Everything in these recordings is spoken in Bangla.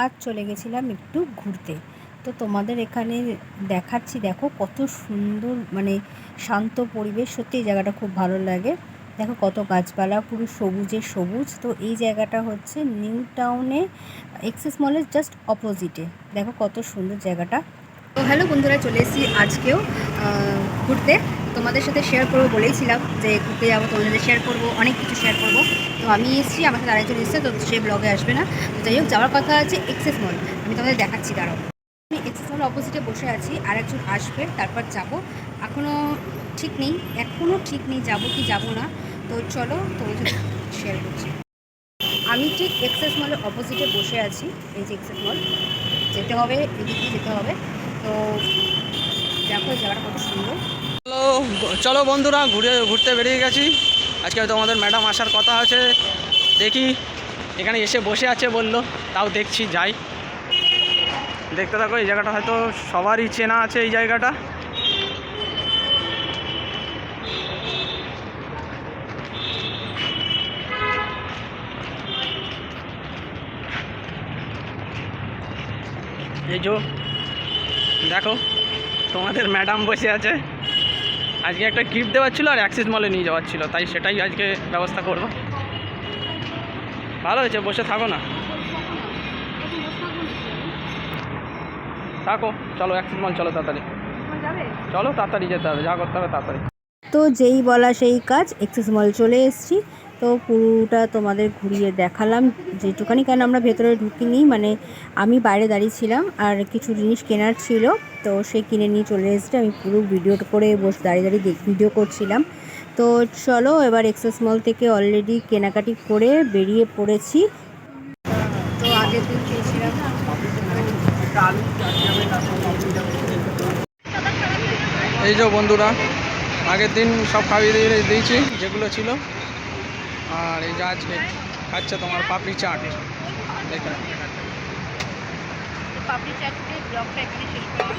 আজ চলে গেছিলাম একটু ঘুরতে। তো তোমাদের এখানে দেখাচ্ছি, দেখো কত সুন্দর, মানে শান্ত পরিবেশ। সত্যি এই জায়গাটা খুব ভালো লাগে। দেখো কত গাছপালা, পুরো সবুজে সবুজ। তো এই জায়গাটা হচ্ছে নিউ টাউনে এক্সিস মলের জাস্ট অপোজিটে। দেখো কত সুন্দর জায়গাটা। তো হ্যালো বন্ধুরা, চলে এসেছি আজকেও ঘুরতে। তোমাদের সাথে শেয়ার করবো বলেইছিলাম যে ঘুরতে যাবো, তোমাদের সাথে শেয়ার করবো, অনেক কিছু শেয়ার করবো। তো আমি এসেছি, আমার সাথে আরেকজন এসেছে, তো সে ব্লগে আসবে না। তো যাই হোক, যাওয়ার কথা আছে এক্সেস মল। আমি তোমাদের দেখাচ্ছি, দাঁড়াও। আমি এক্সেস মলের অপোজিটে বসে আছি, আর একজন আসবে, তারপর যাব। এখনও ঠিক নেই যাবো কি যাবো না। তো চলো তোমাদের সাথে শেয়ার করছি। আমি ঠিক এক্সেস মলের অপোজিটে বসে আছি। এই যে এক্সেস মল, যেতে হবে, এদিক দিয়ে যেতে হবে। তো দেখো জায়গাটা কত সুন্দর। চলো বন্ধুরা, ঘুরতে বেরিয়ে গেছি। আজকে তোমাদের ম্যাডাম আসার কথা আছে, দেখি। এখানে এসে বসে আছে বললো, তাও দেখছি, যাই। দেখতে থাকো, এই জায়গাটা হয়তো সবারই চেনা আছে। এই জায়গাটা এই যে দেখো, তোমাদের ম্যাডাম বসে আছে। আজকে একটা গিফট দেওয়ার ছিল আর অ্যাক্সিস মলে নিয়ে যাওয়ার ছিল, তাই সেটাই আজকে ব্যবস্থা করবো। ভালো হয়েছে, বসে থাকো না, থাকো। চলো অ্যাক্সিস মল চলো, তাড়াতাড়ি চলো, তাড়াতাড়ি যেতে হবে, যা করতে হবে তাড়াতাড়ি। তো যেই বলা সেই কাজ, এক্সেস মল চলে এসেছি। তো পুরোটা তোমাদের ঘুরিয়ে দেখালাম যেটুখানি, কেন আমরা ভেতরে ঢুকিনি, মানে আমি বাইরে দাঁড়িয়েছিলাম আর কিছু জিনিস কেনার ছিল, তো সে কিনে নিয়ে চলে এসেছে। আমি পুরো ভিডিও করে বসে দাঁড়িয়ে ভিডিও করছিলাম। তো চলো এবার এক্সেস মল থেকে অলরেডি কেনাকাটি করে বেরিয়ে পড়েছি। তো আগের দিন খেয়েছিলাম এই যে বন্ধুরা, আগের দিন সব খাইয়ে দিয়েছি যেগুলো ছিল। আর এই যে আজকে খাচ্ছে তোমার পাপড়ি চাট। দেখো পাপড়ি চাটের ব্লগটা এখানে শেষ করলাম।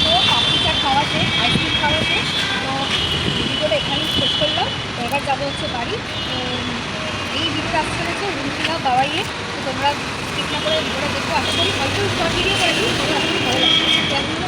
তো পাপড়ি চাট খাওয়াতে, আইসক্রিম খাওয়াতে, তো ভিডিওটা এখানেই শেষ করলাম। তো এবার যাবো হচ্ছে বাড়ি। তো এই ভিডিওটা আসতে চলেছে রুমকিলা বাবাইয়ে। তো তোমরা স্কিপ না করে ভিডিওটা দেখো। আশা করি হয়তো শর্ট ভিডিও করেছি, ভালো লাগছে।